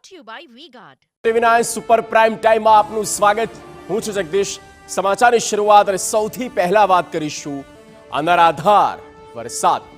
brought to you by V-Guard. TV nine super prime ટાઈમમાં આપનું સ્વાગત. હું છું જગદીશ. સમાચારની શરૂઆત અને સૌથી પહેલા વાત કરીશું અનરાધાર વરસાદની.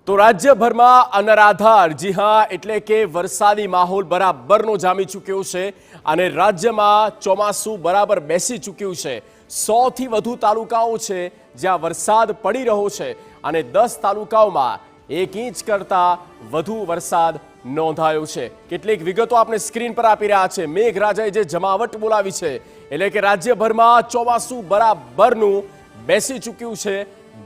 તો રાજ્યભરમાં અનરાધાર, જી હા, એટલે કે વરસાદી માહોલ બરાબરનો જામી ચૂક્યો છે અને રાજ્યમાં ચોમાસું બરાબર બેસી ચૂક્યું છે. 100થી વધુ તાલુકાઓ છે જ્યાં વરસાદ પડી રહ્યો છે અને 10 તાલુકાઓમાં 1 ઇંચ કરતાં વધુ વરસાદ નોંધાયો છે. કેટલીક વિગતો આપણે સ્ક્રીન પર આપી રહ્યા છે. મેઘરાજાએ જે જમાવટ બોલાવી છે એટલે કે રાજ્યભરમાં ચોમાસું બરાબરનું બેસી ચૂક્યું છે,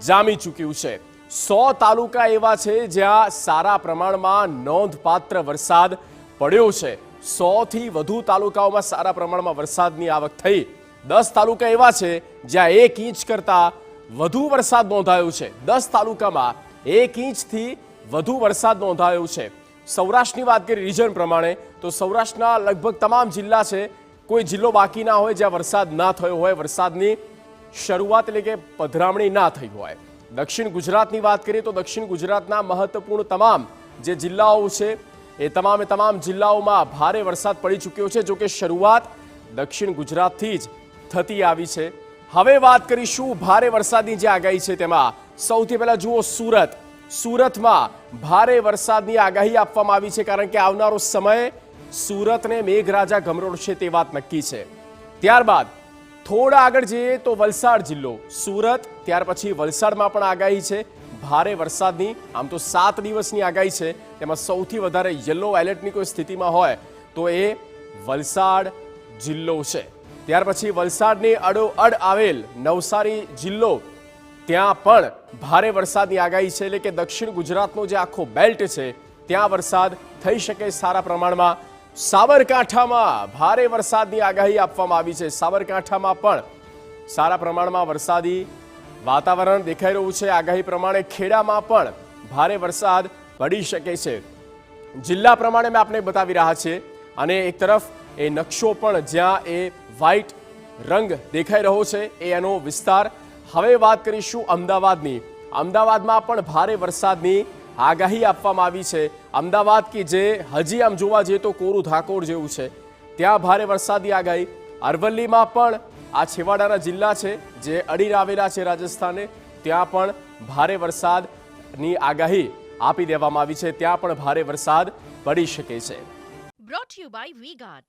જામી ચૂક્યું છે. 100 તાલુકા એવા છે જ્યાં સારા પ્રમાણમાં નોંધપાત્ર વરસાદ પડ્યો છે. 100થી વધુ તાલુકાઓમાં સારા પ્રમાણમાં વરસાદની આવક થઈ. 10 તાલુકા એવા છે જ્યાં 1 ઇંચ કરતાં વધુ વરસાદ નોંધાયો છે. 10 તાલુકામાં 1 ઇંચથી વધુ વરસાદ નોંધાયો છે. સૌરાષ્ટ્રની વાત કરીએ રિજન પ્રમાણે તો સૌરાષ્ટ્રના લગભગ તમામ જિલ્લા છે, કોઈ જિલ્લો બાકી ના હોય જ્યાં વરસાદ ના થયો હોય, વરસાદની શરૂઆત એટલે કે પધરામણી ના થઈ હોય. દક્ષિણ ગુજરાતની વાત કરીએ તો દક્ષિણ ગુજરાતના મહત્વપૂર્ણ તમામ જે જિલ્લાઓ છે એ તમામ જિલ્લાઓમાં ભારે વરસાદ પડી ચૂક્યો છે. જોકે શરૂઆત દક્ષિણ ગુજરાતથી જ થતી આવી છે. હવે વાત કરીશું ભારે વરસાદની જે આગાહી છે તેમાં સૌથી પહેલા જુઓ સુરતમાં ભારે વરસાદની આગાહી આપવામાં આવી છે, કારણ કે આવનારો સમય સુરતને મેઘરાજા ગમરોળશે તે વાત નક્કી છે. ત્યારબાદ થોડા આગળ જઈએ તો વલસાડ જિલ્લો, સુરત, ત્યાર પછી વલસાડમાં પણ આગાહી છે ભારે વરસાદની. આમ તો 7 દિવસની આગાહી છે, તેમાં સૌથી વધારે યલો એલર્ટની કોઈ સ્થિતિમાં હોય તો એ વલસાડ જિલ્લો છે. ત્યાર પછી વલસાડની અડોઅડ આવેલ નવસારી જિલ્લો, ત્યાં પણ ભારે વરસાદની આગાહી છે. એટલે કે દક્ષિણ ગુજરાતનો જે આખો બેલ્ટ છે ત્યાં વરસાદ થઈ શકે સારા પ્રમાણમાં. સાબરકાંઠામાં ભારે વરસાદની આગાહી આપવામાં આવી છે. સાબરકાંઠામાં પણ સારા પ્રમાણમાં વરસાદી વાતાવરણ દેખાઈ રહ્યું છે. આગાહી પ્રમાણે ખેડામાં પણ ભારે વરસાદ પડી શકે છે. જિલ્લા પ્રમાણે મેં આપને બતાવી રહ્યા છે અને એક તરફ એ નકશો પણ જ્યાં એ વ્હાઇટ રંગ દેખાઈ રહ્યો છે એ એનો વિસ્તાર. હવે વાત કરીશું અમદાવાદની. અમદાવાદમાં પણ ભારે વરસાદની આગાહી આપવામાં આવી છે. અમદાવાદ કે જે હજી આમ જોવા જઈએ તો કોરું ધાકોર જેવું છે, ત્યાં ભારે વરસાદની આગાહી. અરવલ્લીમાં પણ આ છેવાડાના જિલ્લા છે જે અડીને આવેલા છે રાજસ્થાને, ત્યાં પણ ભારે વરસાદની આગાહી આપી દેવામાં આવી છે. ત્યાં પણ ભારે વરસાદ પડી શકે છે. Brought to you by V-Guard.